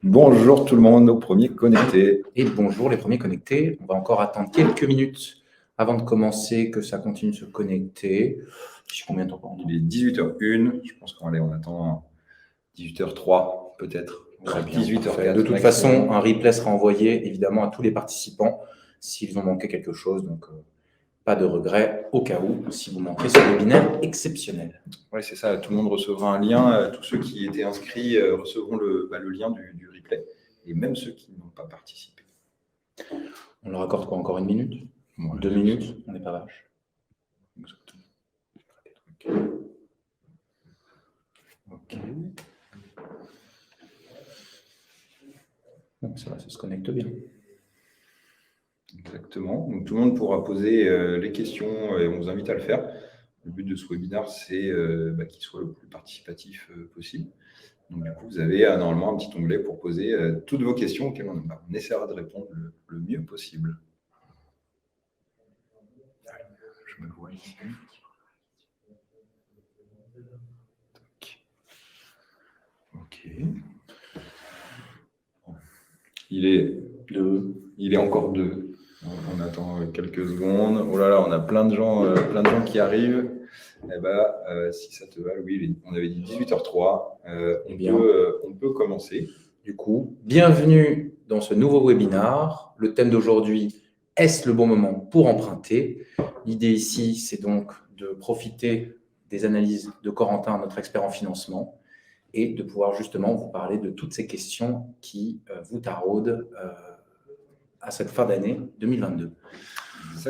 Bonjour tout le monde, nos premiers connectés. Et bonjour les premiers connectés. On va encore attendre quelques minutes avant de commencer, que ça continue de se connecter. Combien de temps on Il est 18h01, je pense qu'on attend 18h03 peut-être. Très bien. 18h04. De toute façon, un replay sera envoyé évidemment à tous les participants s'ils ont manqué quelque chose. Donc, pas de regret au cas où, si vous manquez ce webinaire exceptionnel. Oui, c'est ça. Tout le monde recevra un lien. Tous ceux qui étaient inscrits recevront le lien du replay. Et même ceux qui n'ont pas participé. On leur accorde quoi, encore une minute? 2 minutes? On n'est pas vache. Exactement. Ok. Donc ça va, ça se connecte bien. Exactement. Donc tout le monde pourra poser les questions et on vous invite à le faire. Le but de ce webinaire, c'est qu'il soit le plus participatif possible. Donc, du coup, vous avez normalement un petit onglet pour poser toutes vos questions auxquelles on essaiera de répondre le mieux possible. Je me vois ici. Ok. Il est encore 2. On attend quelques secondes. Oh là là, on a plein de gens qui arrivent. Eh ben, si ça te va, Louis, on avait dit 18h03. On peut commencer. Du coup, bienvenue dans ce nouveau webinaire. Le thème d'aujourd'hui, est-ce le bon moment pour emprunter? L'idée ici, c'est donc de profiter des analyses de Corentin, notre expert en financement, et de pouvoir justement vous parler de toutes ces questions qui vous taraudent à cette fin d'année 2022.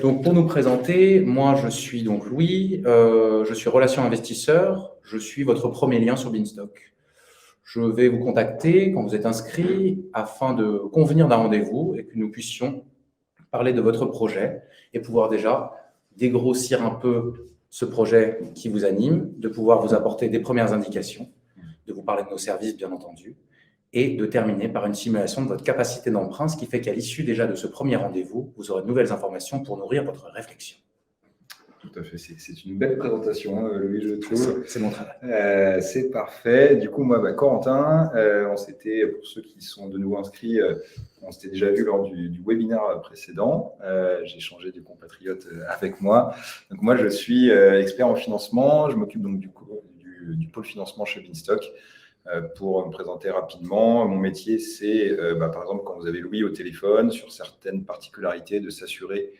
Donc, pour nous présenter, moi, je suis donc Louis, je suis relation investisseur, je suis votre premier lien sur Beanstalk. Je vais vous contacter quand vous êtes inscrit afin de convenir d'un rendez-vous et que nous puissions parler de votre projet et pouvoir déjà dégrossir un peu ce projet qui vous anime, de pouvoir vous apporter des premières indications, de vous parler de nos services, bien entendu, et de terminer par une simulation de votre capacité d'emprunt, ce qui fait qu'à l'issue déjà de ce premier rendez-vous, vous aurez de nouvelles informations pour nourrir votre réflexion. Tout à fait, c'est une belle présentation, Louis, je trouve. C'est mon travail. C'est parfait. Du coup, moi, Corentin, on s'était, pour ceux qui sont de nouveau inscrits, on s'était déjà vu lors du webinaire précédent. J'ai changé de compatriote avec moi. Donc, moi, je suis expert en financement. Je m'occupe donc du pôle financement chez Beanstalk. Pour me présenter rapidement, mon métier, c'est, par exemple, quand vous avez Louis au téléphone, sur certaines particularités, de s'assurer.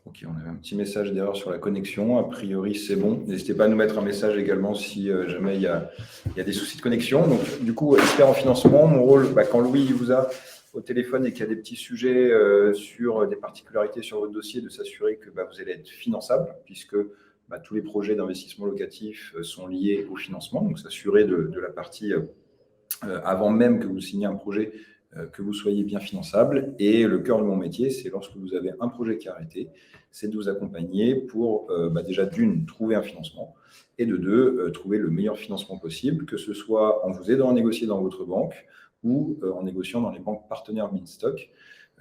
Ok, on avait un petit message d'erreur sur la connexion. A priori, c'est bon. N'hésitez pas à nous mettre un message également si jamais il y a des soucis de connexion. Donc, du coup, expert en financement, mon rôle, quand Louis vous a au téléphone et qu'il y a des petits sujets sur des particularités sur votre dossier, de s'assurer que vous allez être finançable, puisque tous les projets d'investissement locatif sont liés au financement. Donc, s'assurer de la partie avant même que vous signiez un projet, que vous soyez bien finançable. Et le cœur de mon métier, c'est lorsque vous avez un projet qui est arrêté, c'est de vous accompagner pour déjà d'une, trouver un financement, et de deux, trouver le meilleur financement possible, que ce soit en vous aidant à négocier dans votre banque ou en négociant dans les banques partenaires Beanstalk.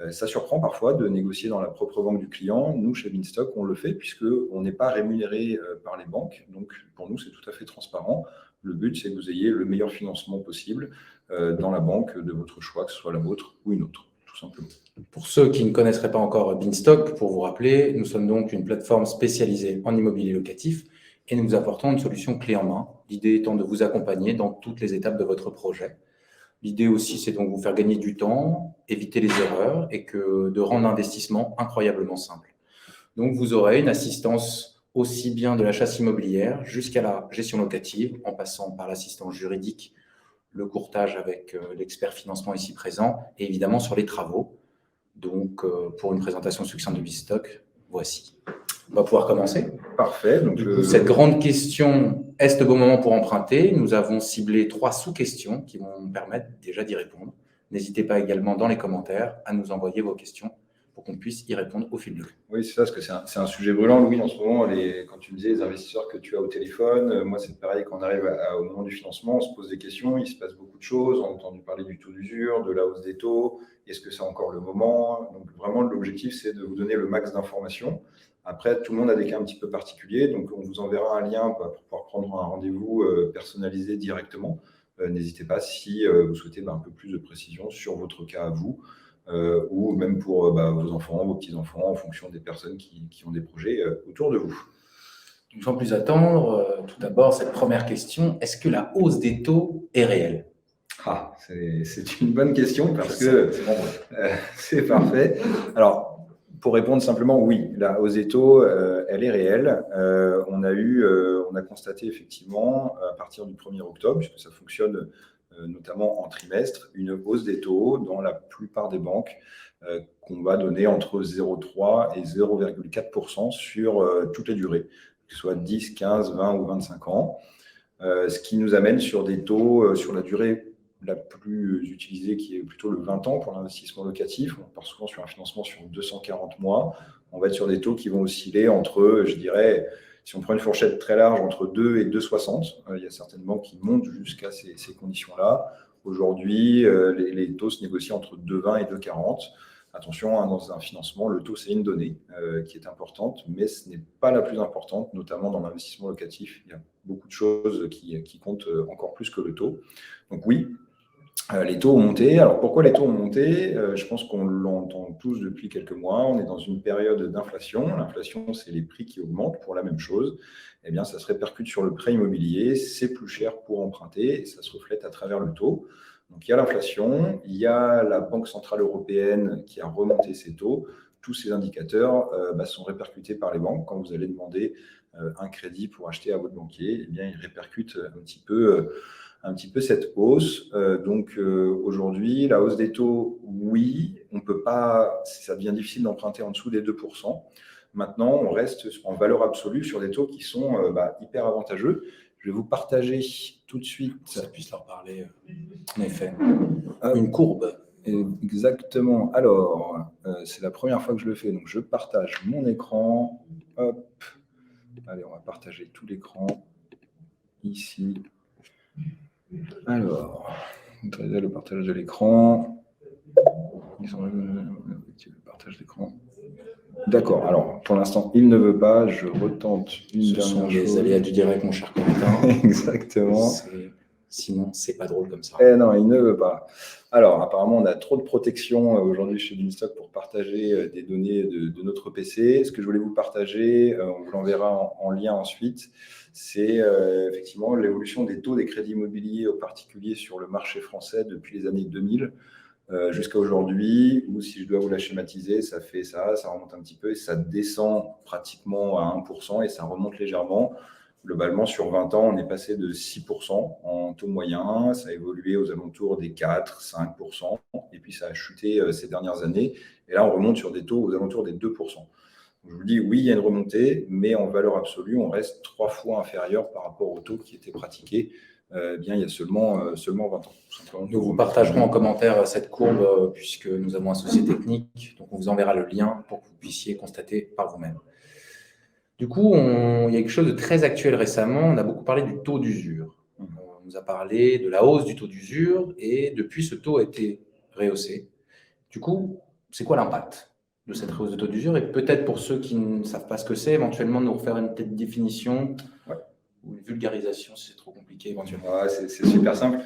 Ça surprend parfois de négocier dans la propre banque du client. Nous, chez Beanstalk, on le fait puisqu'on n'est pas rémunéré par les banques. Donc, pour nous, c'est tout à fait transparent. Le but, c'est que vous ayez le meilleur financement possible dans la banque de votre choix, que ce soit la vôtre ou une autre, tout simplement. Pour ceux qui ne connaisseraient pas encore Beanstalk, pour vous rappeler, nous sommes donc une plateforme spécialisée en immobilier locatif et nous apportons une solution clé en main. L'idée étant de vous accompagner dans toutes les étapes de votre projet. L'idée aussi, c'est donc de vous faire gagner du temps, éviter les erreurs et de rendre l'investissement incroyablement simple. Donc, vous aurez une assistance aussi bien de la chasse immobilière jusqu'à la gestion locative, en passant par l'assistance juridique, le courtage avec l'expert financement ici présent et évidemment sur les travaux. Donc, pour une présentation succincte de Beanstalk, voici. On va pouvoir commencer. Parfait. Donc, cette grande question, est-ce le bon moment pour emprunter? Nous avons ciblé 3 sous-questions qui vont nous permettre déjà d'y répondre. N'hésitez pas également dans les commentaires à nous envoyer vos questions pour qu'on puisse y répondre au fil de l'eau. Oui, c'est ça, parce que c'est un sujet brûlant, Louis, en ce moment. Quand tu me disais les investisseurs que tu as au téléphone, moi, c'est pareil, quand on arrive au moment du financement, on se pose des questions, il se passe beaucoup de choses. On a entendu parler du taux d'usure, de la hausse des taux. Est-ce que c'est encore le moment? Donc, vraiment, l'objectif, c'est de vous donner le max d'informations. Après, tout le monde a des cas un petit peu particuliers, donc on vous enverra un lien pour pouvoir prendre un rendez-vous personnalisé directement. n'hésitez pas si vous souhaitez un peu plus de précision sur votre cas à vous, ou même pour vos enfants, vos petits-enfants, en fonction des personnes qui ont des projets autour de vous. Sans plus attendre, tout d'abord, cette première question, est-ce que la hausse des taux est réelle? C'est une bonne question parce que c'est parfait. Alors, pour répondre simplement, oui, la hausse des taux, elle est réelle. On a constaté effectivement à partir du 1er octobre, puisque ça fonctionne notamment en trimestre, une hausse des taux dans la plupart des banques qu'on va donner entre 0,3 et 0,4% sur toutes les durées, que ce soit 10, 15, 20 ou 25 ans. Ce qui nous amène sur des taux sur la durée la plus utilisée, qui est plutôt le 20 ans pour l'investissement locatif. On part souvent sur un financement sur 240 mois. On va être sur des taux qui vont osciller entre, je dirais, si on prend une fourchette très large, entre 2 et 2,60. Il y a certaines banques qui montent jusqu'à ces conditions-là. Aujourd'hui, les taux se négocient entre 2,20 et 2,40. Attention, dans un financement, le taux, c'est une donnée qui est importante, mais ce n'est pas la plus importante, notamment dans l'investissement locatif. Il y a beaucoup de choses qui comptent encore plus que le taux. Donc oui, les taux ont monté. Alors pourquoi les taux ont monté? Je pense qu'on l'entend tous depuis quelques mois. On est dans une période d'inflation. L'inflation, c'est les prix qui augmentent pour la même chose. Eh bien, ça se répercute sur le prêt immobilier. C'est plus cher pour emprunter et ça se reflète à travers le taux. Donc, il y a l'inflation, il y a la Banque centrale européenne qui a remonté ses taux. Tous ces indicateurs sont répercutés par les banques. Quand vous allez demander un crédit pour acheter à votre banquier, eh bien, ils répercutent un petit peu cette hausse. Donc, aujourd'hui, la hausse des taux, oui, on peut pas, ça devient difficile d'emprunter en dessous des 2%. Maintenant, on reste en valeur absolue sur des taux qui sont hyper avantageux. Je vais vous partager tout de suite. Ça puisse leur parler, en effet. Une courbe. Exactement. Alors, c'est la première fois que je le fais, donc je partage mon écran. Hop. Allez, on va partager tout l'écran ici. Alors, autoriser le partage de l'écran. Le partage d'écran. D'accord. Alors, pour l'instant, il ne veut pas. Je retente une dernière chose. Ce sont les aléas du direct, mon cher Quentin. Exactement. Sinon, c'est pas drôle comme ça. Non, il ne veut pas. Alors, apparemment, on a trop de protection aujourd'hui chez Beanstalk pour partager des données de notre PC. Ce que je voulais vous partager, on vous l'enverra en lien ensuite, c'est effectivement l'évolution des taux des crédits immobiliers aux particuliers sur le marché français depuis les années 2000 jusqu'à aujourd'hui, où si je dois vous la schématiser, ça fait ça remonte un petit peu et ça descend pratiquement à 1% et ça remonte légèrement. Globalement, sur 20 ans, on est passé de 6% en taux moyen, ça a évolué aux alentours des 4, 5%, et puis ça a chuté ces dernières années. Et là, on remonte sur des taux aux alentours des 2%. Donc, je vous dis, oui, il y a une remontée, mais en valeur absolue, on reste 3 fois inférieur par rapport aux taux qui étaient pratiqués il y a seulement 20 ans. Nous vous partagerons en commentaire cette courbe, puisque nous avons un dossier technique, donc on vous enverra le lien pour que vous puissiez constater par vous-même. Du coup, il y a quelque chose de très actuel récemment. On a beaucoup parlé du taux d'usure. On nous a parlé de la hausse du taux d'usure et depuis, ce taux a été rehaussé. Du coup, c'est quoi l'impact de cette hausse de taux d'usure? Et peut-être pour ceux qui ne savent pas ce que c'est, éventuellement nous refaire une petite définition ou une vulgarisation si c'est trop compliqué éventuellement. C'est super simple.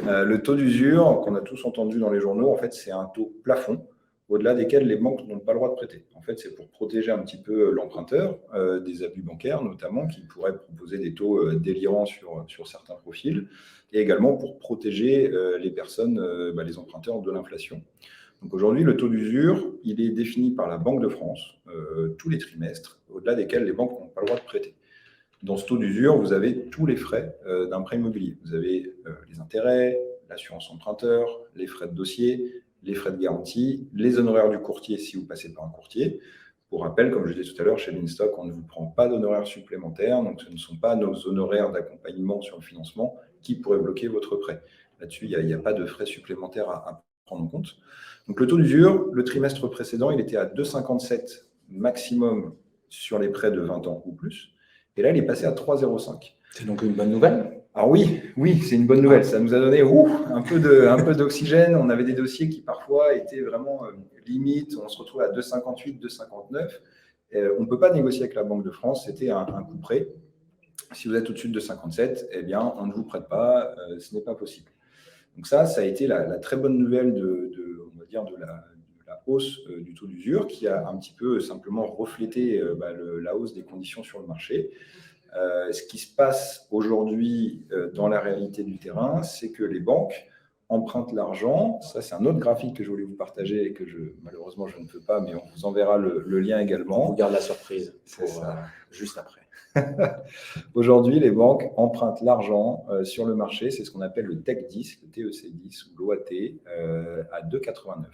Le taux d'usure, qu'on a tous entendu dans les journaux, en fait, c'est un taux plafond au-delà desquels les banques n'ont pas le droit de prêter. En fait, c'est pour protéger un petit peu l'emprunteur des abus bancaires, notamment, qui pourraient proposer des taux délirants sur certains profils, et également pour protéger les personnes, les emprunteurs de l'inflation. Donc aujourd'hui, le taux d'usure, il est défini par la Banque de France tous les trimestres, au-delà desquels les banques n'ont pas le droit de prêter. Dans ce taux d'usure, vous avez tous les frais d'un prêt immobilier. Vous avez les intérêts, l'assurance emprunteur, les frais de dossier, les frais de garantie, les honoraires du courtier si vous passez par un courtier. Pour rappel, comme je disais tout à l'heure, chez Beanstalk, on ne vous prend pas d'honoraires supplémentaires, donc ce ne sont pas nos honoraires d'accompagnement sur le financement qui pourraient bloquer votre prêt. Là-dessus, il n'y a pas de frais supplémentaires à prendre en compte. Donc le taux d'usure, le trimestre précédent, il était à 2,57 maximum sur les prêts de 20 ans ou plus. Et là, il est passé à 3,05. C'est donc une bonne nouvelle? Alors oui, c'est une bonne nouvelle. Ça nous a donné un peu d'oxygène. On avait des dossiers qui parfois étaient vraiment limite. On se retrouve à 2,58, 2,59. On ne peut pas négocier avec la Banque de France. C'était un coup près. Si vous êtes au-dessus de 57, eh bien, on ne vous prête pas, ce n'est pas possible. Donc ça a été la très bonne nouvelle on va dire de la hausse du taux d'usure qui a un petit peu simplement reflété la hausse des conditions sur le marché. Ce qui se passe aujourd'hui dans la réalité du terrain, c'est que les banques empruntent l'argent. Ça, c'est un autre graphique que je voulais vous partager et que malheureusement, je ne peux pas, mais on vous enverra le lien également. On garde la surprise pour juste après. Aujourd'hui, les banques empruntent l'argent sur le marché, c'est ce qu'on appelle le TEC 10, le TEC 10 ou l'OAT, à 2,89.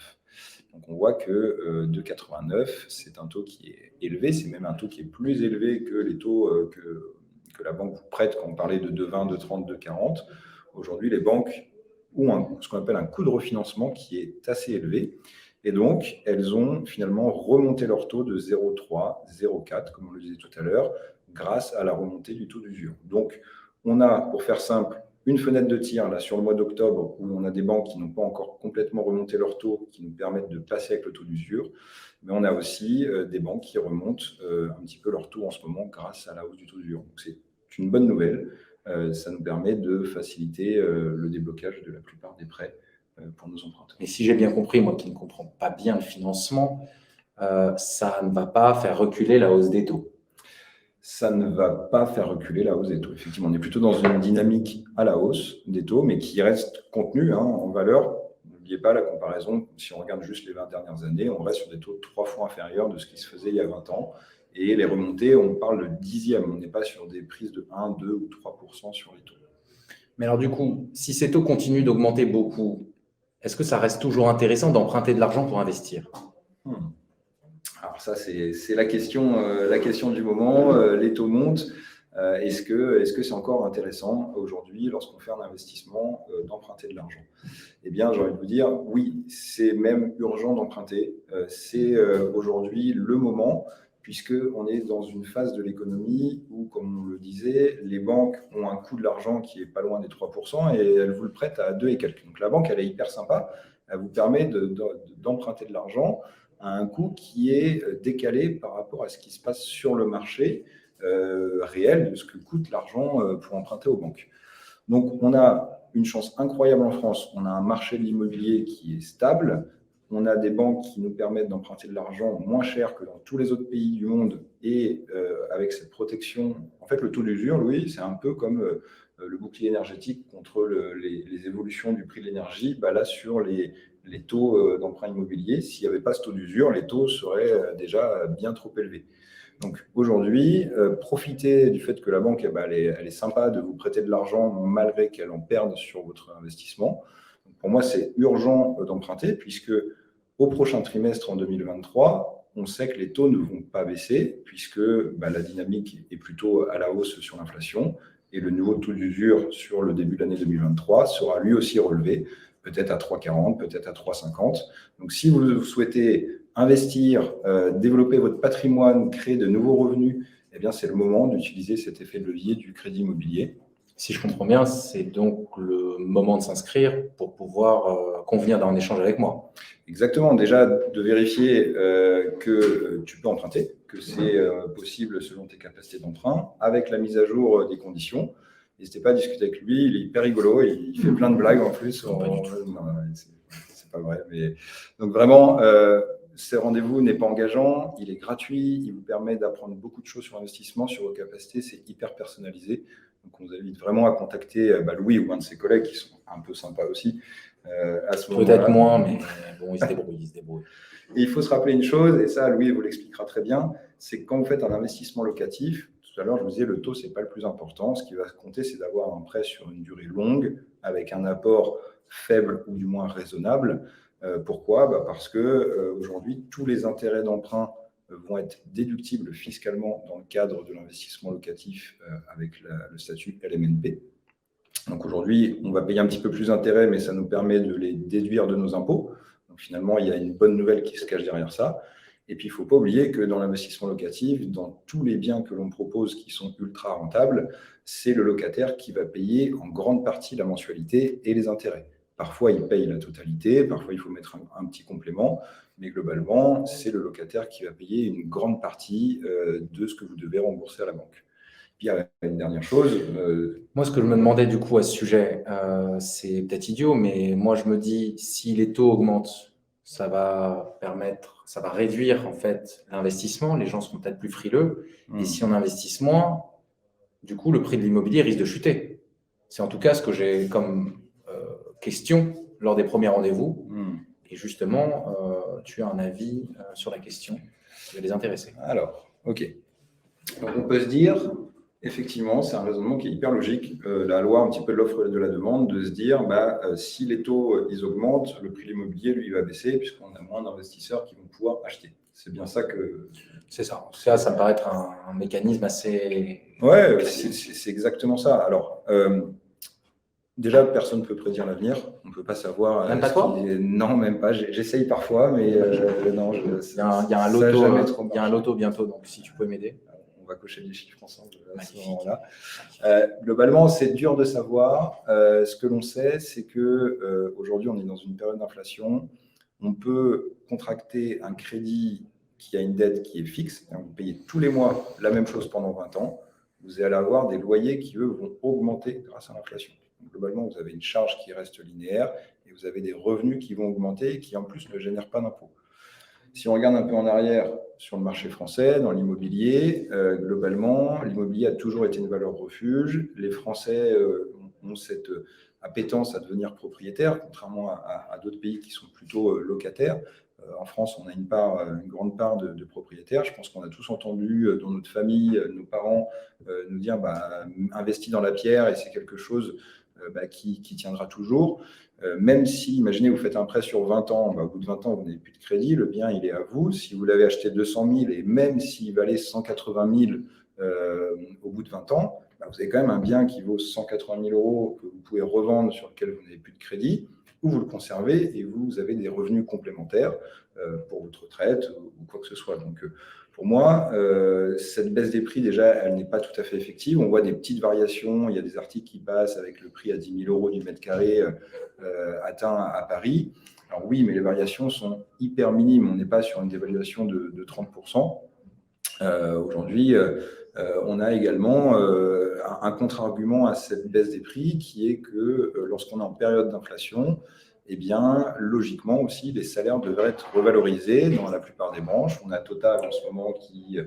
Donc on voit que 2,89, c'est un taux qui est élevé, c'est même un taux qui est plus élevé que les taux que la banque vous prête quand on parlait de 2,20, 2,30, 2,40. Aujourd'hui, les banques ont ce qu'on appelle un coût de refinancement qui est assez élevé. Et donc, elles ont finalement remonté leur taux de 0,3, 0,4, comme on le disait tout à l'heure, grâce à la remontée du taux d'usure. Donc, on a, pour faire simple, une fenêtre de tir là, sur le mois d'octobre où on a des banques qui n'ont pas encore complètement remonté leur taux, qui nous permettent de passer avec le taux d'usure. Mais on a aussi des banques qui remontent un petit peu leur taux en ce moment grâce à la hausse du taux d'usure. Donc, c'est une bonne nouvelle. Ça nous permet de faciliter le déblocage de la plupart des prêts pour nos emprunteurs. Et si j'ai bien compris, moi qui ne comprends pas bien le financement, ça ne va pas faire reculer la hausse des taux. Ça ne va pas faire reculer la hausse des taux. Effectivement, on est plutôt dans une dynamique à la hausse des taux, mais qui reste contenue en valeur. N'oubliez pas la comparaison, si on regarde juste les 20 dernières années, on reste sur des taux 3 fois inférieurs de ce qui se faisait il y a 20 ans. Et les remontées, on parle de dixième, on n'est pas sur des prises de 1, 2 ou 3% sur les taux. Mais alors du coup, si ces taux continuent d'augmenter beaucoup, est-ce que ça reste toujours intéressant d'emprunter de l'argent pour investir ? Alors ça, c'est la question du moment. Les taux montent. Est-ce que c'est encore intéressant aujourd'hui, lorsqu'on fait un investissement, d'emprunter de l'argent ? Eh bien, j'ai envie de vous dire, oui, c'est même urgent d'emprunter. C'est aujourd'hui le moment, puisqu'on est dans une phase de l'économie où, comme on le disait, les banques ont un coût de l'argent qui est pas loin des 3% et elles vous le prêtent à 2 et quelques. Donc la banque, elle est hyper sympa. Elle vous permet d'emprunter de l'argent à un coût qui est décalé par rapport à ce qui se passe sur le marché réel de ce que coûte l'argent pour emprunter aux banques. Donc, on a une chance incroyable en France. On a un marché de l'immobilier qui est stable. On a des banques qui nous permettent d'emprunter de l'argent moins cher que dans tous les autres pays du monde et avec cette protection. En fait, le taux d'usure, Louis, c'est un peu comme le bouclier énergétique contre les évolutions du prix de l'énergie. Là, sur les taux d'emprunt immobilier, s'il n'y avait pas ce taux d'usure, les taux seraient déjà bien trop élevés. Donc aujourd'hui, profitez du fait que la banque elle est sympa de vous prêter de l'argent malgré qu'elle en perde sur votre investissement. Donc pour moi, c'est urgent d'emprunter puisque au prochain trimestre en 2023, on sait que les taux ne vont pas baisser puisque la dynamique est plutôt à la hausse sur l'inflation et le nouveau taux d'usure sur le début de l'année 2023 sera lui aussi relevé, peut-être à 3,40, peut-être à 3,50. Donc si vous souhaitez investir, développer votre patrimoine, créer de nouveaux revenus, eh bien, c'est le moment d'utiliser cet effet de levier du crédit immobilier. Si je comprends bien, c'est donc le moment de s'inscrire pour pouvoir convenir d'un échange avec moi. Exactement. Déjà, de vérifier que tu peux emprunter, que c'est possible selon tes capacités d'emprunt, avec la mise à jour des conditions. N'hésitez pas à discuter avec lui, il est hyper rigolo, il fait plein de blagues en plus. Non, pas du tout. C'est pas vrai. Mais... Donc vraiment, ce rendez-vous n'est pas engageant, il est gratuit, il vous permet d'apprendre beaucoup de choses sur l'investissement, sur vos capacités, c'est hyper personnalisé. Donc on vous invite vraiment à contacter Louis ou un de ses collègues qui sont un peu sympas aussi à ce moment-là. Peut-être moins, mais bon, il se débrouille. Et il faut se rappeler une chose, et ça Louis vous l'expliquera très bien, c'est que quand vous faites un investissement locatif, tout à l'heure je vous disais le taux c'est pas le plus important, ce qui va compter c'est d'avoir un prêt sur une durée longue avec un apport faible ou du moins raisonnable. Pourquoi ? Parce que aujourd'hui, tous les intérêts d'emprunt vont être déductibles fiscalement dans le cadre de l'investissement locatif avec le statut LMNP. Donc aujourd'hui, on va payer un petit peu plus d'intérêts, mais ça nous permet de les déduire de nos impôts. Donc finalement, il y a une bonne nouvelle qui se cache derrière ça. Et puis, il ne faut pas oublier que dans l'investissement locatif, dans tous les biens que l'on propose qui sont ultra rentables, c'est le locataire qui va payer en grande partie la mensualité et les intérêts. Parfois, il paye la totalité, parfois, il faut mettre un petit complément, mais globalement, c'est le locataire qui va payer une grande partie de ce que vous devez rembourser à la banque. Puis il y a une dernière chose. Moi, ce que je me demandais du coup à ce sujet, c'est peut-être idiot, mais moi je me dis, si les taux augmentent, ça va réduire en fait l'investissement, les gens seront peut-être plus frileux, et si on investit moins, du coup, le prix de l'immobilier risque de chuter. C'est en tout cas ce que j'ai comme question lors des premiers rendez-vous. Et justement, tu as un avis sur la question qui va les intéresser. Alors, OK. Donc, on peut se dire, effectivement, c'est un raisonnement qui est hyper logique. La loi un petit peu de l'offre et de la demande, de se dire, si les taux ils augmentent, le prix de l'immobilier, lui, va baisser, puisqu'on a moins d'investisseurs qui vont pouvoir acheter. C'est bien ça que… C'est ça. En tout cas, ça me paraît être un mécanisme assez… Ouais, c'est exactement ça. Alors, déjà, personne ne peut prédire l'avenir. On ne peut pas savoir… Même pas toi ? Non, même pas. J'essaye parfois, mais non. Il y a un loto bientôt, donc si tu peux m'aider. On va cocher des chiffres ensemble à ce moment-là. Globalement, c'est dur de savoir. Ce que l'on sait, c'est qu'aujourd'hui, on est dans une période d'inflation. On peut contracter un crédit qui a une dette qui est fixe. Vous payez tous les mois la même chose pendant 20 ans. Vous allez avoir des loyers qui, eux, vont augmenter grâce à l'inflation. Globalement, vous avez une charge qui reste linéaire et vous avez des revenus qui vont augmenter et qui, en plus, ne génèrent pas d'impôts. Si on regarde un peu en arrière sur le marché français, dans l'immobilier, globalement, l'immobilier a toujours été une valeur refuge. Les Français ont cette appétence à devenir propriétaires, contrairement à d'autres pays qui sont plutôt locataires. En France, on a une grande part de propriétaires. Je pense qu'on a tous entendu dans notre famille, nos parents nous dire investis dans la pierre et c'est quelque chose qui tiendra toujours. Même si, imaginez, vous faites un prêt sur 20 ans, au bout de 20 ans, vous n'avez plus de crédit, le bien, il est à vous. Si vous l'avez acheté 200 000 et même s'il valait 180 000 au bout de 20 ans, vous avez quand même un bien qui vaut 180 000 euros que vous pouvez revendre, sur lequel vous n'avez plus de crédit, ou vous le conservez et vous avez des revenus complémentaires pour votre retraite ou quoi que ce soit. Donc, pour moi, cette baisse des prix, déjà, elle n'est pas tout à fait effective. On voit des petites variations. Il y a des articles qui passent avec le prix à 10 000 euros du mètre carré atteint à Paris. Alors oui, mais les variations sont hyper minimes. On n'est pas sur une dévaluation de 30%. Aujourd'hui, on a également un contre-argument à cette baisse des prix qui est que lorsqu'on est en période d'inflation, eh bien, logiquement aussi, les salaires devraient être revalorisés dans la plupart des branches. On a Total en ce moment qui,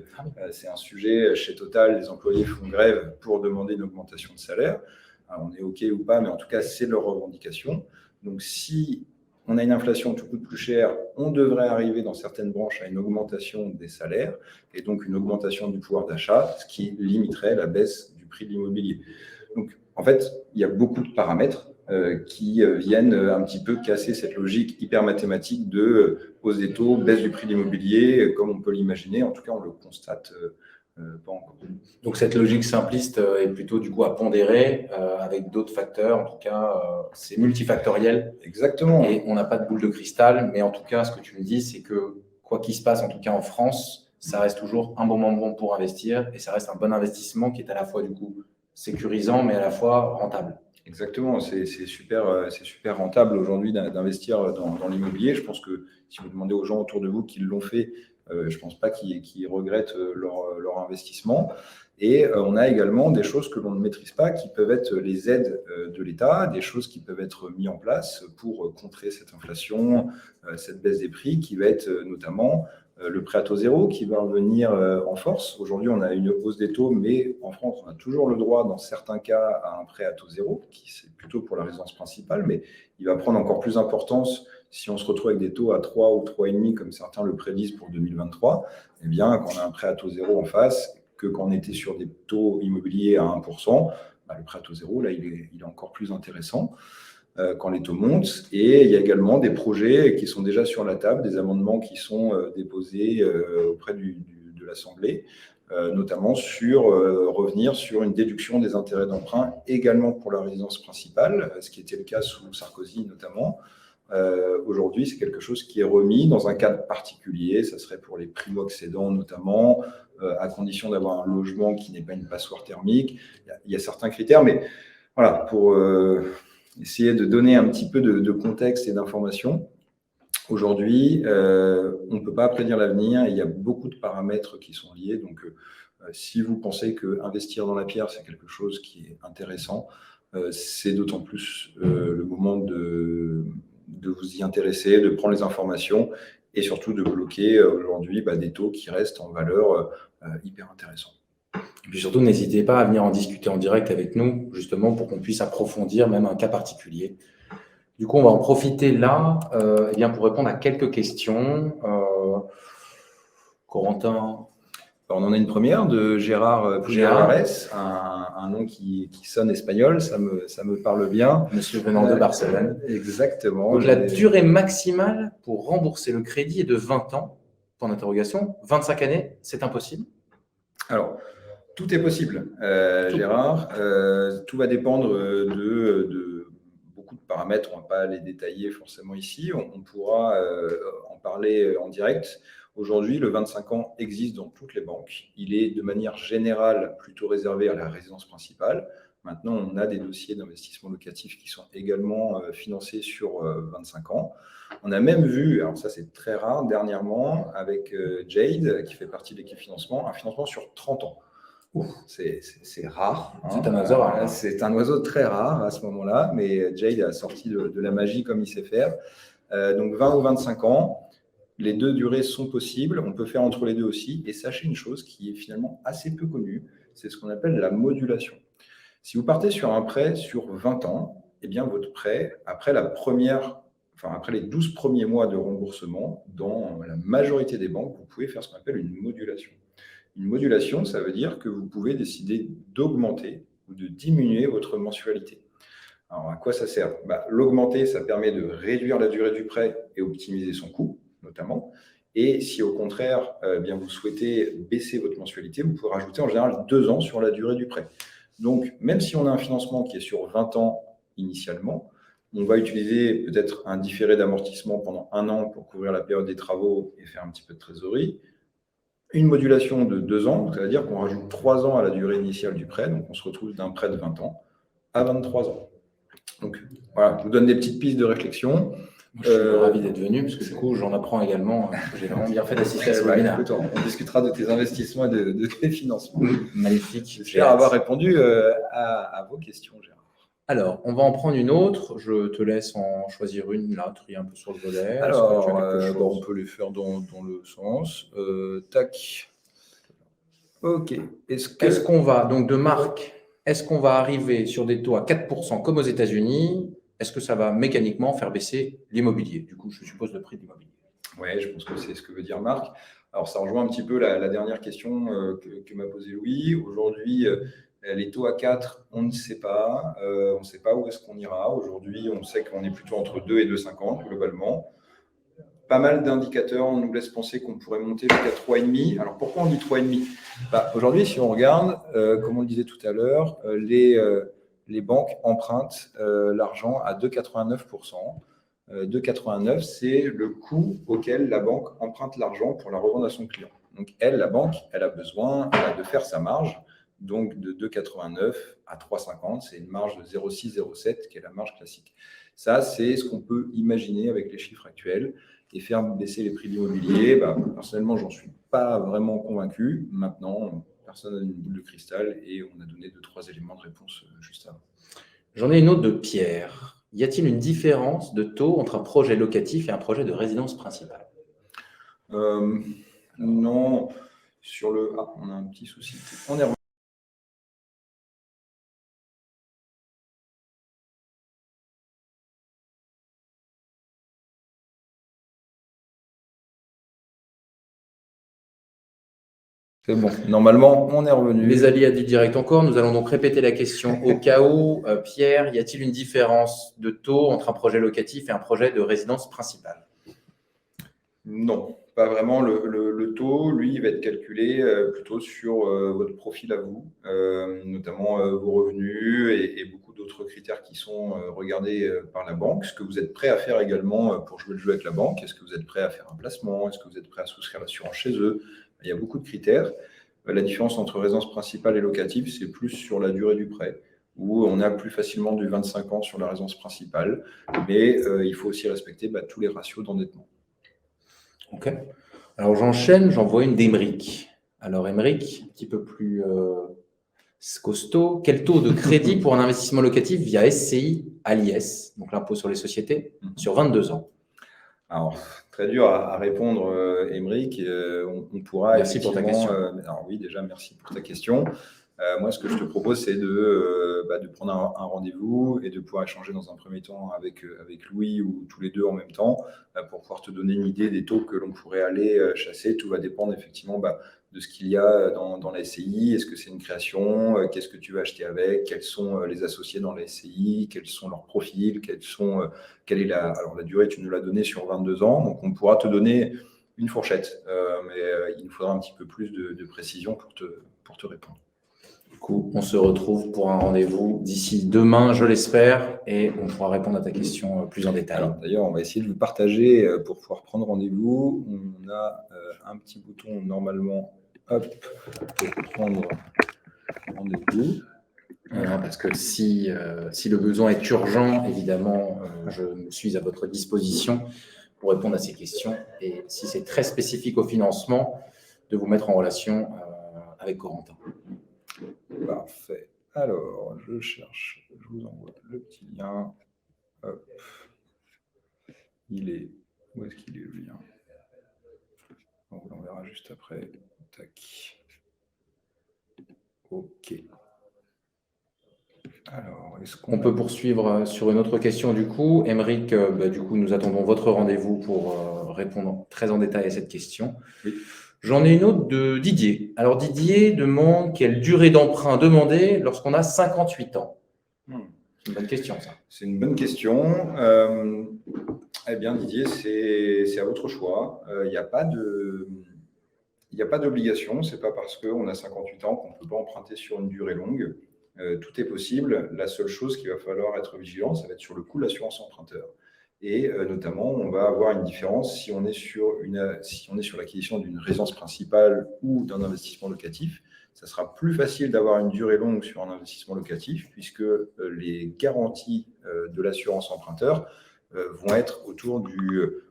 c'est un sujet chez Total, les employés font grève pour demander une augmentation de salaire. Alors, on est OK ou pas, mais en tout cas, c'est leur revendication. Donc, si on a une inflation, tout coûte plus cher, on devrait arriver dans certaines branches à une augmentation des salaires et donc une augmentation du pouvoir d'achat, ce qui limiterait la baisse du prix de l'immobilier. Donc, en fait, il y a beaucoup de paramètres qui viennent un petit peu casser cette logique hyper mathématique de hausse des taux, baisse du prix de l'immobilier, comme on peut l'imaginer. En tout cas, on le constate pas encore. Donc, cette logique simpliste est plutôt du coup à pondérer avec d'autres facteurs. En tout cas, c'est multifactoriel. Exactement. Et on n'a pas de boule de cristal. Mais en tout cas, ce que tu me dis, c'est que quoi qu'il se passe, en tout cas en France, ça reste toujours un bon moment pour investir et ça reste un bon investissement qui est à la fois du coup sécurisant, mais à la fois rentable. Exactement, c'est super rentable aujourd'hui d'investir dans l'immobilier. Je pense que si vous demandez aux gens autour de vous qui l'ont fait, je ne pense pas qu'ils regrettent leur investissement. Et on a également des choses que l'on ne maîtrise pas, qui peuvent être les aides de l'État, des choses qui peuvent être mises en place pour contrer cette inflation, cette baisse des prix, qui va être notamment le prêt à taux zéro qui va revenir en force. Aujourd'hui, on a une hausse des taux, mais en France, on a toujours le droit, dans certains cas, à un prêt à taux zéro, qui c'est plutôt pour la résidence principale, mais il va prendre encore plus d'importance si on se retrouve avec des taux à 3 ou 3,5, comme certains le prédisent pour 2023. Eh bien, quand on a un prêt à taux zéro en face, que quand on était sur des taux immobiliers à 1%, le prêt à taux zéro, là, il est encore plus intéressant quand les taux montent. Et il y a également des projets qui sont déjà sur la table, des amendements qui sont déposés auprès de l'Assemblée, notamment sur revenir sur une déduction des intérêts d'emprunt également pour la résidence principale, ce qui était le cas sous Sarkozy notamment. Aujourd'hui, c'est quelque chose qui est remis dans un cadre particulier. Ça serait pour les primo-accédants notamment, à condition d'avoir un logement qui n'est pas une passoire thermique. Il y a certains critères, mais voilà, pour essayer de donner un petit peu de contexte et d'information. Aujourd'hui, on ne peut pas prédire l'avenir et il y a beaucoup de paramètres qui sont liés. Donc, Si vous pensez qu'investir dans la pierre, c'est quelque chose qui est intéressant, c'est d'autant plus le moment de vous y intéresser, de prendre les informations et surtout de bloquer aujourd'hui des taux qui restent en valeur hyper intéressants. Et puis surtout, n'hésitez pas à venir en discuter en direct avec nous, justement, pour qu'on puisse approfondir même un cas particulier. Du coup, on va en profiter là pour répondre à quelques questions. Corentin. On en a une première de Gérard Pujares, un nom qui sonne espagnol, ça me parle bien. Monsieur venant de Barcelone. Exactement. Donc, la durée maximale pour rembourser le crédit est de 20 ans, point d'interrogation. 25 années, c'est impossible? Alors, tout est possible, Gérard. Tout va dépendre de beaucoup de paramètres. On ne va pas les détailler forcément ici. On pourra en parler en direct. Aujourd'hui, le 25 ans existe dans toutes les banques. Il est de manière générale plutôt réservé à la résidence principale. Maintenant, on a des dossiers d'investissement locatif qui sont également financés sur 25 ans. On a même vu, alors ça c'est très rare, dernièrement, avec Jade, qui fait partie de l'équipe financement, un financement sur 30 ans. C'est rare. C'est un oiseau rare. C'est un oiseau très rare à ce moment-là, mais Jade a sorti de la magie comme il sait faire. Donc 20 ou 25 ans. Les deux durées sont possibles, on peut faire entre les deux aussi. Et sachez une chose qui est finalement assez peu connue, c'est ce qu'on appelle la modulation. Si vous partez sur un prêt sur 20 ans, eh bien votre prêt, après les 12 premiers mois de remboursement, dans la majorité des banques, vous pouvez faire ce qu'on appelle une modulation. Une modulation, ça veut dire que vous pouvez décider d'augmenter ou de diminuer votre mensualité. Alors, à quoi ça sert? L'augmenter, ça permet de réduire la durée du prêt et optimiser son coût, notamment. Et si au contraire, vous souhaitez baisser votre mensualité, vous pouvez rajouter en général 2 ans sur la durée du prêt. Donc, même si on a un financement qui est sur 20 ans initialement, on va utiliser peut-être un différé d'amortissement pendant 1 an pour couvrir la période des travaux et faire un petit peu de trésorerie. Une modulation de 2 ans, ça veut dire qu'on rajoute 3 ans à la durée initiale du prêt. Donc, on se retrouve d'un prêt de 20 ans à 23 ans. Donc, voilà, je vous donne des petites pistes de réflexion. Je suis ravi d'être venu, parce que du coup, j'en apprends également. J'ai vraiment bien fait d'assister à ce webinaire. On discutera de tes investissements et de tes financements. Magnifique. J'espère avoir répondu à vos questions, Gérard. Alors, on va en prendre une autre. Je te laisse en choisir une, là, trier un peu sur le volet. Alors, on peut les faire dans le sens. Tac. OK. Est-ce qu'on va, donc de Marc, est-ce qu'on va arriver sur des taux à 4% comme aux États-Unis? Est-ce que ça va mécaniquement faire baisser l'immobilier? Du coup, je suppose le prix de l'immobilier. Oui, je pense que c'est ce que veut dire Marc. Alors, ça rejoint un petit peu la dernière question que m'a posée Louis. Aujourd'hui, les taux à 4, on ne sait pas. On ne sait pas où est-ce qu'on ira. Aujourd'hui, on sait qu'on est plutôt entre 2 et 2,50 globalement. Pas mal d'indicateurs nous laissent penser qu'on pourrait monter jusqu'à 3,5. Alors, pourquoi on dit 3,5? Aujourd'hui, si on regarde, comme on le disait tout à l'heure, les banques empruntent l'argent à 2,89%. 2,89, c'est le coût auquel la banque emprunte l'argent pour la revendre à son client. Donc, la banque, elle a besoin de faire sa marge. Donc, de 2,89 à 3,50, c'est une marge de 0,6-0,7 qui est la marge classique. Ça, c'est ce qu'on peut imaginer avec les chiffres actuels et faire baisser les prix de l'immobilier. Personnellement, j'en suis pas vraiment convaincu. Maintenant, personne n'a une boule de cristal et on a donné 2-3 éléments de réponse juste avant. J'en ai une autre de Pierre. Y a-t-il une différence de taux entre un projet locatif et un projet de résidence principale? Non. Sur le... on a un petit souci. On est revenu. C'est bon, normalement, on est revenu. Les aléas du direct encore. Nous allons donc répéter la question au cas où. Pierre, y a-t-il une différence de taux entre un projet locatif et un projet de résidence principale? Non, pas vraiment. Le taux, lui, il va être calculé plutôt sur votre profil à vous, notamment vos revenus et beaucoup d'autres critères qui sont regardés par la banque. Ce que vous êtes prêt à faire également pour jouer le jeu avec la banque. Est-ce que vous êtes prêt à faire un placement? Est-ce que vous êtes prêt à souscrire l'assurance chez eux? Il y a beaucoup de critères. La différence entre résidence principale et locative, c'est plus sur la durée du prêt, où on a plus facilement du 25 ans sur la résidence principale, mais il faut aussi respecter tous les ratios d'endettement. Ok. Alors j'enchaîne, j'envoie une d'Emeric. Alors, Émeric, un petit peu plus costaud. Quel taux de crédit pour un investissement locatif via SCI à l'IS, donc l'impôt sur les sociétés, sur 22 ans? Alors, très dur à répondre, Émeric. On pourra Merci pour ta question. alors oui, déjà, merci pour ta question. Moi, ce que je te propose, c'est de prendre un rendez-vous et de pouvoir échanger dans un premier temps avec Louis ou tous les deux en même temps pour pouvoir te donner une idée des taux que l'on pourrait aller chasser. Tout va dépendre effectivement de ce qu'il y a dans la SCI. Est-ce que c'est une création? Qu'est-ce que tu vas acheter avec? Quels sont les associés dans la SCI? Quels sont leurs profils? Quelle est alors la durée? Tu nous l'as donnée sur 22 ans. Donc, on pourra te donner une fourchette. Mais il nous faudra un petit peu plus de précision pour te répondre. Du coup, on se retrouve pour un rendez-vous d'ici demain, je l'espère, et on pourra répondre à ta question plus en détail. Alors, d'ailleurs, on va essayer de vous partager pour pouvoir prendre rendez-vous. On a un petit bouton normalement, hop, pour prendre rendez-vous. Parce que si le besoin est urgent, évidemment, je suis à votre disposition pour répondre à ces questions. Et si c'est très spécifique au financement, de vous mettre en relation avec Corentin. Parfait. Alors, je cherche, je vous envoie le petit lien. Hop. Où est-ce qu'il est le lien? On verra juste après. Tac. OK. Alors, on peut poursuivre sur une autre question du coup. Émeric, du coup, nous attendons votre rendez-vous pour répondre très en détail à cette question. Oui. J'en ai une autre de Didier. Alors, Didier demande quelle durée d'emprunt demander lorsqu'on a 58 ans. C'est une bonne question, ça. C'est une bonne question. Eh bien, Didier, c'est à votre choix. Il n'y a pas d'obligation. Ce n'est pas parce qu'on a 58 ans qu'on ne peut pas emprunter sur une durée longue. Tout est possible. La seule chose qu'il va falloir être vigilant, ça va être sur le coût de l'assurance emprunteur. Et notamment, on va avoir une différence si on est sur l'acquisition d'une résidence principale ou d'un investissement locatif. Ça sera plus facile d'avoir une durée longue sur un investissement locatif puisque les garanties de l'assurance emprunteur vont être autour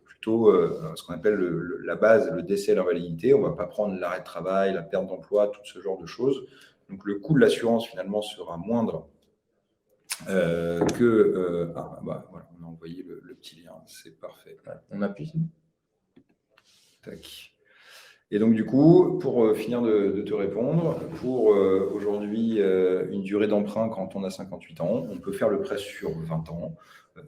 plutôt ce qu'on appelle la base, le décès, l'invalidité. On ne va pas prendre l'arrêt de travail, la perte d'emploi, tout ce genre de choses. Donc, le coût de l'assurance, finalement, sera moindre voilà, on a envoyé le petit lien, c'est parfait. On appuie. Tac. Et donc, du coup, pour finir de te répondre, pour aujourd'hui, une durée d'emprunt quand on a 58 ans, on peut faire le prêt sur 20 ans.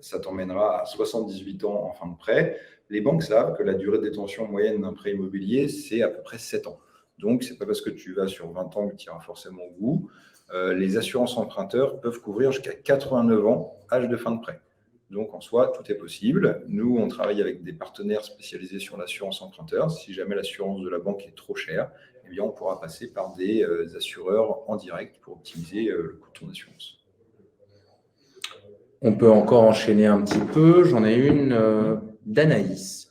Ça t'emmènera à 78 ans en fin de prêt. Les banques savent que la durée de détention moyenne d'un prêt immobilier, c'est à peu près 7 ans. Donc, ce n'est pas parce que tu vas sur 20 ans que tu iras forcément au bout. Les assurances emprunteurs peuvent couvrir jusqu'à 89 ans, âge de fin de prêt. Donc, en soi, tout est possible. Nous, on travaille avec des partenaires spécialisés sur l'assurance emprunteur. Si jamais l'assurance de la banque est trop chère, eh bien, on pourra passer par des assureurs en direct pour optimiser le coût de ton assurance. On peut encore enchaîner un petit peu. J'en ai une d'Anaïs.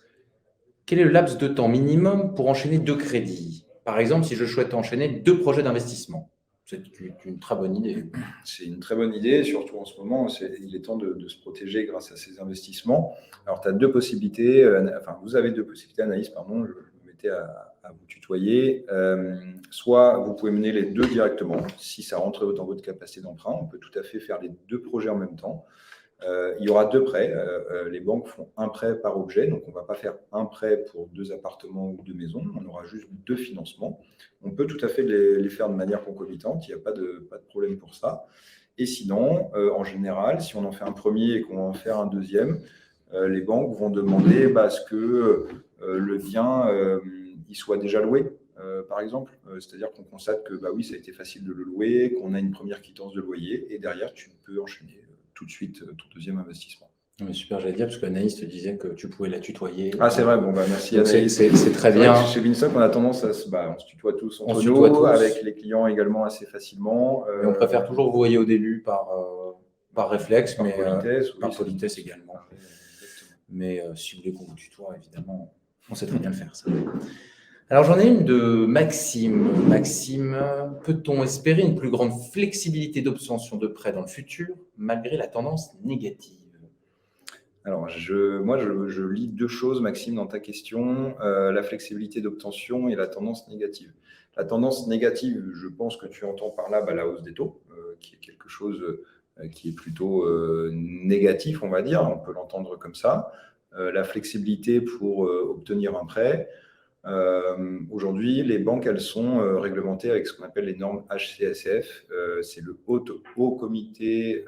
Quel est le laps de temps minimum pour enchaîner 2 crédits? Par exemple, si je souhaite enchaîner 2 projets d'investissement. C'est une très bonne idée. C'est une très bonne idée, surtout en ce moment, il est temps de se protéger grâce à ces investissements. Alors, tu as 2 possibilités, vous avez 2 possibilités, Anaïs, pardon, je me mettais à vous tutoyer. Soit vous pouvez mener les 2 directement, si ça rentre dans votre capacité d'emprunt, on peut tout à fait faire les 2 projets en même temps. Il y aura 2 prêts. Les banques font un prêt par objet, donc on ne va pas faire un prêt pour 2 appartements ou 2 maisons, on aura juste 2 financements. On peut tout à fait les faire de manière concomitante, il n'y a pas de problème pour ça. Et sinon, en général, si on en fait un premier et qu'on va en faire un deuxième, les banques vont demander à ce que le bien il soit déjà loué. Par exemple, c'est-à-dire qu'on constate que oui, ça a été facile de le louer, qu'on a une première quittance de loyer, et derrière, tu peux enchaîner tout de suite ton deuxième investissement. Mais super, j'allais dire, parce qu'Anaïs te disait que tu pouvais la tutoyer. Ah, c'est vrai, merci Anaïs. C'est très bien. Chez Vinsoc, on a tendance à on se tutoie tous entre nous, avec les clients également assez facilement. Et on préfère toujours vous voyer au début par réflexe, par politesse, par politesse également. Mais si vous voulez qu'on vous tutoie, évidemment, on sait très bien le faire, ça. Alors, j'en ai une de Maxime. Maxime, peut-on espérer une plus grande flexibilité d'obtention de prêts dans le futur, malgré la tendance négative? Alors, je lis deux choses, Maxime, dans ta question, la flexibilité d'obtention et la tendance négative. La tendance négative, je pense que tu entends par là la hausse des taux, qui est quelque chose qui est plutôt négatif, on va dire, on peut l'entendre comme ça. La flexibilité pour obtenir un prêt. Aujourd'hui, les banques, elles sont réglementées avec ce qu'on appelle les normes HCSF. C'est le haut comité,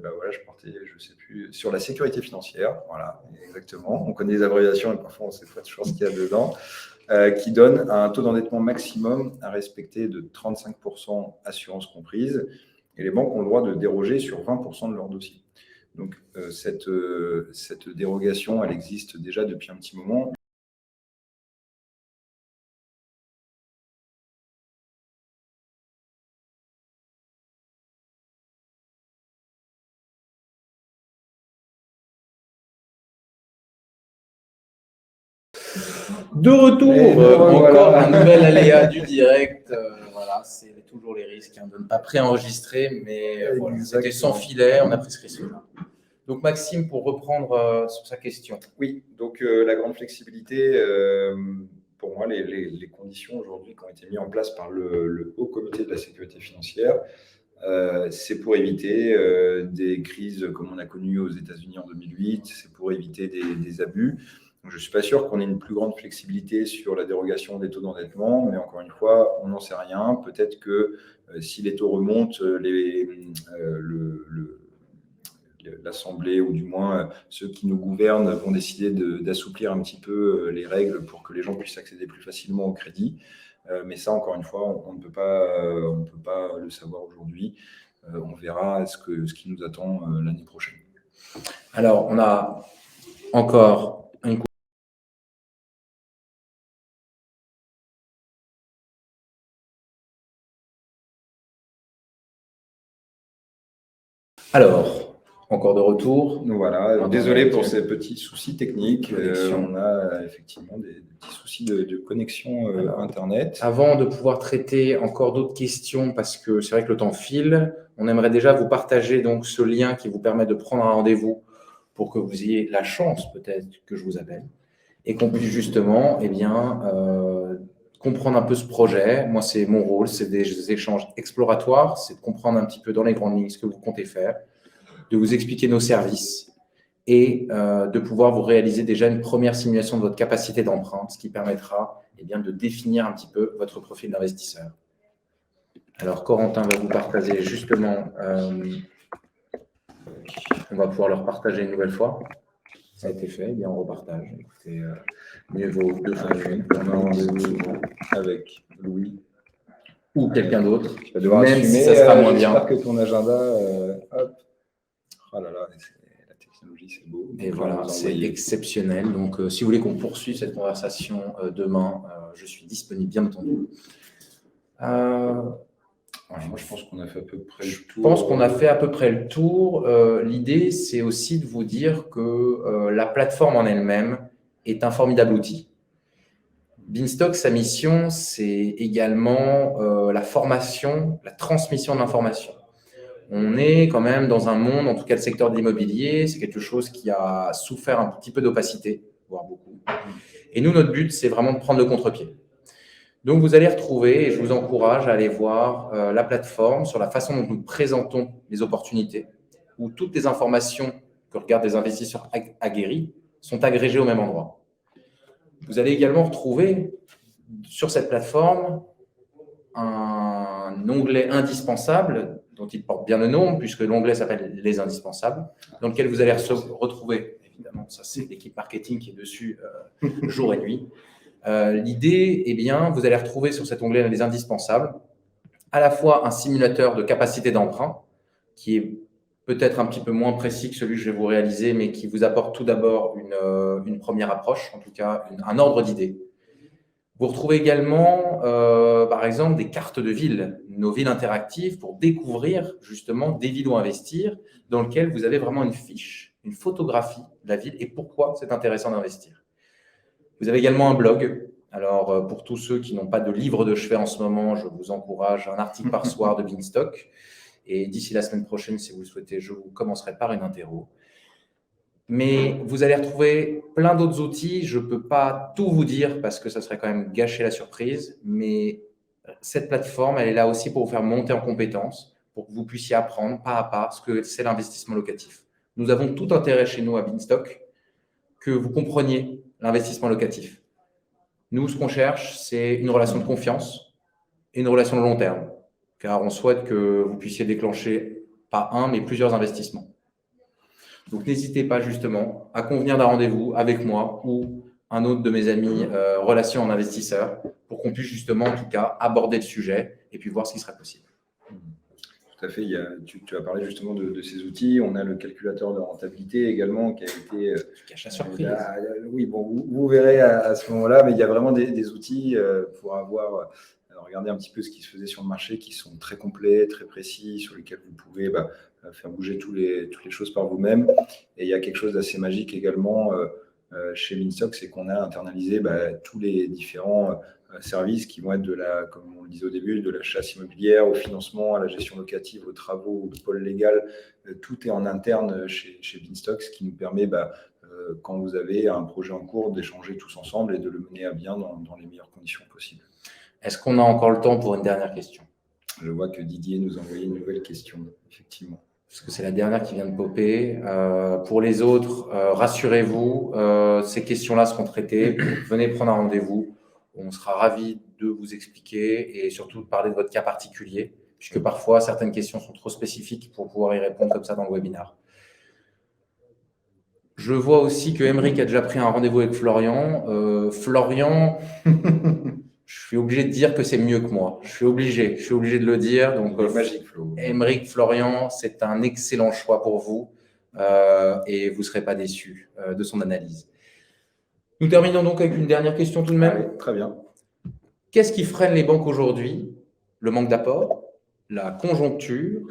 voilà, je sais plus, sur la sécurité financière. Voilà, exactement. On connaît les abréviations et parfois on ne sait pas toujours ce qu'il y a dedans. Qui donne un taux d'endettement maximum à respecter de 35% assurance comprise. Et les banques ont le droit de déroger sur 20% de leur dossier. Donc, cette dérogation, elle existe déjà depuis un petit moment. De retour, encore voilà. un nouvel aléa du direct. Voilà, c'est toujours les risques de ne pas préenregistrer, mais voilà, c'était sans filet, on a pris ce risque-là. Donc Maxime, pour reprendre sur sa question. Oui, donc la grande flexibilité, pour moi, les conditions aujourd'hui qui ont été mises en place par le Haut Comité de la sécurité financière, c'est pour éviter des crises comme on a connu aux États-Unis en 2008, c'est pour éviter des abus. Donc, je ne suis pas sûr qu'on ait une plus grande flexibilité sur la dérogation des taux d'endettement, mais encore une fois, on n'en sait rien. Peut-être que si les taux remontent, l'Assemblée ou du moins ceux qui nous gouvernent vont décider d'assouplir un petit peu les règles pour que les gens puissent accéder plus facilement au crédit. Mais ça, encore une fois, on ne peut pas le savoir aujourd'hui. On verra ce qui nous attend l'année prochaine. Alors, on a encore une... Alors, encore de retour. Voilà, désolé pour ces petits soucis techniques. On a effectivement des petits soucis de connexion Internet. Avant de pouvoir traiter encore d'autres questions, parce que c'est vrai que le temps file, on aimerait déjà vous partager donc ce lien qui vous permet de prendre un rendez-vous pour que vous ayez la chance peut-être que je vous appelle et qu'on puisse justement comprendre un peu ce projet. Moi, c'est mon rôle, c'est des échanges exploratoires, c'est de comprendre un petit peu dans les grandes lignes ce que vous comptez faire, de vous expliquer nos services et de pouvoir vous réaliser déjà une première simulation de votre capacité d'emprunt, ce qui permettra de définir un petit peu votre profil d'investisseur. Alors, Corentin va vous partager justement, on va pouvoir le partager une nouvelle fois. Ça a été fait, on repartage. Écoutez, mieux vaut deux fois une. On a un rendez-vous avec Louis ou quelqu'un d'autre, qui va devoir même assumer, si ça sera moins bien. J'espère que ton agenda, hop. Oh là là, la technologie, c'est beau. Et voilà, c'est exceptionnel. Donc, si vous voulez qu'on poursuive cette conversation demain, je suis disponible, bien entendu. Moi, je pense qu'on a fait à peu près le tour. Je pense qu'on a fait à peu près le tour. L'idée, c'est aussi de vous dire que la plateforme en elle-même est un formidable outil. Beanstalk, sa mission, c'est également la formation, la transmission de l'information. On est quand même dans un monde, en tout cas le secteur de l'immobilier, c'est quelque chose qui a souffert un petit peu d'opacité, voire beaucoup. Et nous, notre but, c'est vraiment de prendre le contre-pied. Donc, vous allez retrouver, et je vous encourage à aller voir la plateforme sur la façon dont nous présentons les opportunités, où toutes les informations que regardent les investisseurs aguerris sont agrégées au même endroit. Vous allez également retrouver sur cette plateforme un onglet indispensable, dont il porte bien le nom, puisque l'onglet s'appelle « Les indispensables », dans lequel vous allez retrouver, évidemment, ça c'est l'équipe marketing qui est dessus jour et nuit. L'idée, vous allez retrouver sur cet onglet « Les indispensables » à la fois un simulateur de capacité d'emprunt, qui est peut-être un petit peu moins précis que celui que je vais vous réaliser, mais qui vous apporte tout d'abord une première approche, en tout cas un ordre d'idées. Vous retrouvez également, par exemple, des cartes de villes, nos villes interactives, pour découvrir justement des villes où investir, dans lesquelles vous avez vraiment une fiche, une photographie de la ville et pourquoi c'est intéressant d'investir. Vous avez également un blog. Alors, pour tous ceux qui n'ont pas de livre de chevet en ce moment, je vous encourage un article par soir de Beanstalk. Et d'ici la semaine prochaine, si vous le souhaitez, je vous commencerai par une interro. Mais vous allez retrouver plein d'autres outils. Je ne peux pas tout vous dire parce que ça serait quand même gâcher la surprise. Mais cette plateforme, elle est là aussi pour vous faire monter en compétences, pour que vous puissiez apprendre pas à pas ce que c'est l'investissement locatif. Nous avons tout intérêt chez nous à Beanstock que vous compreniez l'investissement locatif. Nous, ce qu'on cherche, c'est une relation de confiance et une relation de long terme, car on souhaite que vous puissiez déclencher pas un, mais plusieurs investissements. Donc, n'hésitez pas justement à convenir d'un rendez-vous avec moi ou un autre de mes amis relations en investisseurs pour qu'on puisse justement, en tout cas, aborder le sujet et puis voir ce qui serait possible. Tout à fait. Tu as parlé justement de ces outils. On a le calculateur de rentabilité également qui a été… Qui cache la surprise. Oui, bon, vous verrez à ce moment-là, mais il y a vraiment des outils pour avoir… regardez un petit peu ce qui se faisait sur le marché, qui sont très complets, très précis, sur lesquels vous pouvez faire bouger toutes les choses par vous-même. Et il y a quelque chose d'assez magique également chez Beanstock, c'est qu'on a internalisé tous les différents services qui vont être comme on le disait au début, de la chasse immobilière au financement, à la gestion locative, aux travaux, au pôle légal. Tout est en interne chez Beanstock, ce qui nous permet, quand vous avez un projet en cours, d'échanger tous ensemble et de le mener à bien dans les meilleures conditions possibles. Est-ce qu'on a encore le temps pour une dernière question? Je vois que Didier nous a envoyé une nouvelle question, effectivement. Parce que c'est la dernière qui vient de popper. Pour les autres, rassurez-vous, ces questions-là seront traitées. Venez prendre un rendez-vous. On sera ravis de vous expliquer et surtout de parler de votre cas particulier, puisque parfois, certaines questions sont trop spécifiques pour pouvoir y répondre comme ça dans le webinaire. Je vois aussi que Aymeric a déjà pris un rendez-vous avec Florian. Florian, je suis obligé de dire que c'est mieux que moi. Je suis obligé de le dire. Donc, magique, Flo. Aymeric, Florian, c'est un excellent choix pour vous et vous ne serez pas déçus de son analyse. Nous terminons donc avec une dernière question tout de même. Allez, très bien. Qu'est-ce qui freine les banques aujourd'hui? Le manque d'apport, la conjoncture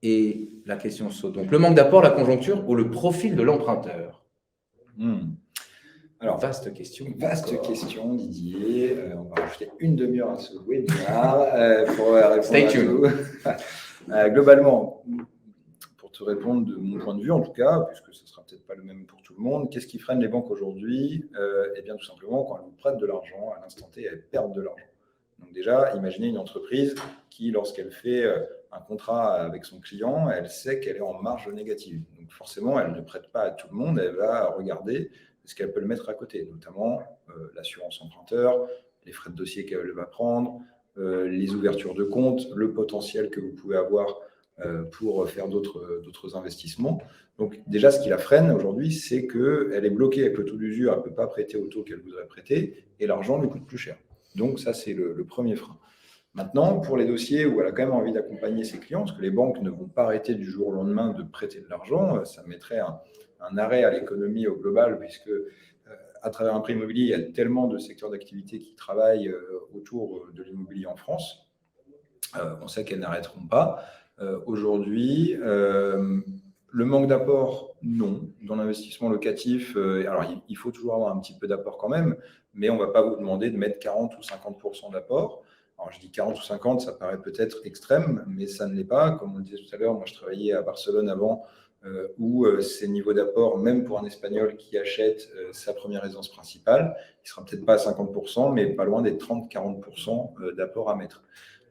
et la question saute. Donc, le manque d'apport, la conjoncture ou le profil de l'emprunteur? Alors, vaste question. Vaste question, Didier. On va rajouter une demi-heure à ce webinaire pour répondre Stay tuned. à tout. Globalement, pour te répondre de mon point de vue, en tout cas, puisque ce ne sera peut-être pas le même pour tout le monde, qu'est-ce qui freine les banques aujourd'hui? Eh bien, tout simplement, quand elles vous prêtent de l'argent, à l'instant T, elles perdent de l'argent. Donc déjà, imaginez une entreprise qui, lorsqu'elle fait un contrat avec son client, elle sait qu'elle est en marge négative. Donc forcément, elle ne prête pas à tout le monde, elle va regarder ce qu'elle peut le mettre à côté, notamment l'assurance emprunteur, les frais de dossier qu'elle va prendre, les ouvertures de compte, le potentiel que vous pouvez avoir pour faire d'autres investissements. Donc déjà, ce qui la freine aujourd'hui, c'est qu'elle est bloquée avec le taux d'usure, elle ne peut pas prêter au taux qu'elle voudrait prêter et l'argent lui coûte plus cher. Donc ça, c'est le premier frein. Maintenant, pour les dossiers où elle a quand même envie d'accompagner ses clients, parce que les banques ne vont pas arrêter du jour au lendemain de prêter de l'argent, ça mettrait un arrêt à l'économie au global, puisque à travers un prêt immobilier, il y a tellement de secteurs d'activité qui travaillent autour de l'immobilier en France. On sait qu'elles n'arrêteront pas. Aujourd'hui, le manque d'apport, non. Dans l'investissement locatif, alors il faut toujours avoir un petit peu d'apport quand même, mais on ne va pas vous demander de mettre 40 ou 50% d'apport. Alors, je dis 40 ou 50, ça paraît peut-être extrême, mais ça ne l'est pas. Comme on le disait tout à l'heure, moi, je travaillais à Barcelone avant, où ces niveaux d'apport, même pour un Espagnol qui achète sa première résidence principale, il ne sera peut-être pas à 50%, mais pas loin des 30-40% d'apport à mettre.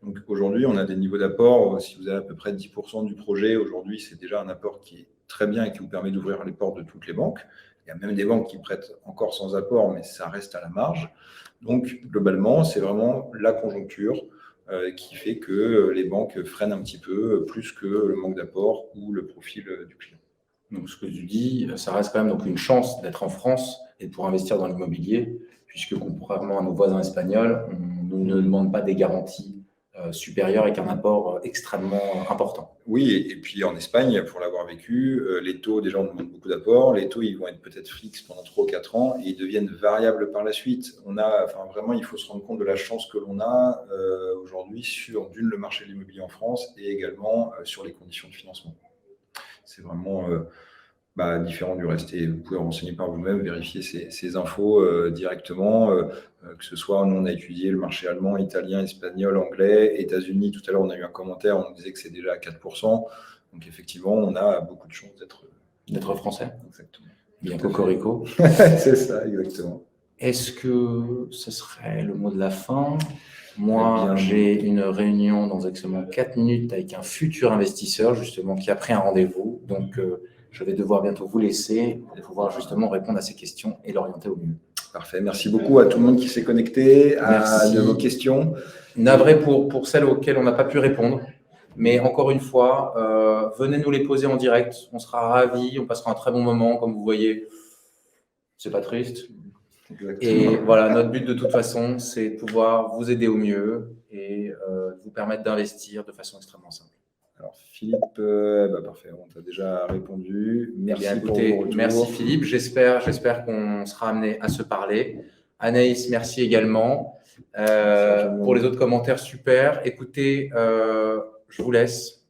Donc, aujourd'hui, on a des niveaux d'apport. Si vous avez à peu près 10% du projet, aujourd'hui, c'est déjà un apport qui est très bien et qui vous permet d'ouvrir les portes de toutes les banques. Il y a même des banques qui prêtent encore sans apport, mais ça reste à la marge. Donc, globalement, c'est vraiment la conjoncture qui fait que les banques freinent un petit peu plus que le manque d'apport ou le profil du client. Donc, ce que tu dis, ça reste quand même donc une chance d'être en France et de pouvoir investir dans l'immobilier, puisque contrairement à nos voisins espagnols, on ne demande pas des garanties supérieures avec un apport extrêmement important. Oui, et puis en Espagne, pour l'avoir vécu, les taux, déjà, on demande beaucoup d'apport. Les taux, ils vont être peut-être fixes pendant 3 ou 4 ans et ils deviennent variables par la suite. Vraiment, il faut se rendre compte de la chance que l'on a aujourd'hui sur, le marché de l'immobilier en France et également sur les conditions de financement. C'est vraiment différent du reste. Et vous pouvez renseigner par vous-même, vérifier ces infos directement, que ce soit, nous, on a étudié le marché allemand, italien, espagnol, anglais, États-Unis. Tout à l'heure, on a eu un commentaire, on nous disait que c'est déjà à 4%. Donc, effectivement, on a beaucoup de chance d'être d'être français. Exactement. Bien cocorico. C'est ça, exactement. Est-ce que ce serait le mot de la fin? Moi, Eh bien, j'ai une réunion dans exactement 4 minutes avec un futur investisseur, justement, qui a pris un rendez-vous. Donc, je vais devoir bientôt vous laisser pour pouvoir justement répondre à ces questions et l'orienter au mieux. Parfait. Merci beaucoup à tout le monde qui s'est connecté, Merci. de vos questions. Navré pour celles auxquelles on n'a pas pu répondre. Mais encore une fois, venez nous les poser en direct. On sera ravis. On passera un très bon moment. Comme vous voyez, c'est pas triste. Exactement. Et voilà, notre but de toute façon, c'est de pouvoir vous aider au mieux et vous permettre d'investir de façon extrêmement simple. Alors, Philippe, parfait, on t'a déjà répondu. Merci Eh bien, pour écoutez, vos retours. merci Philippe. J'espère qu'on sera amené à se parler. Anaïs, merci également. Pour les autres commentaires, super. Écoutez, je vous laisse.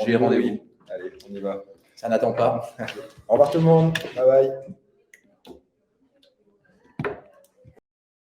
J'ai rendez-vous. Allez, on y va. Ça n'attend pas. Au revoir tout le monde. Bye bye.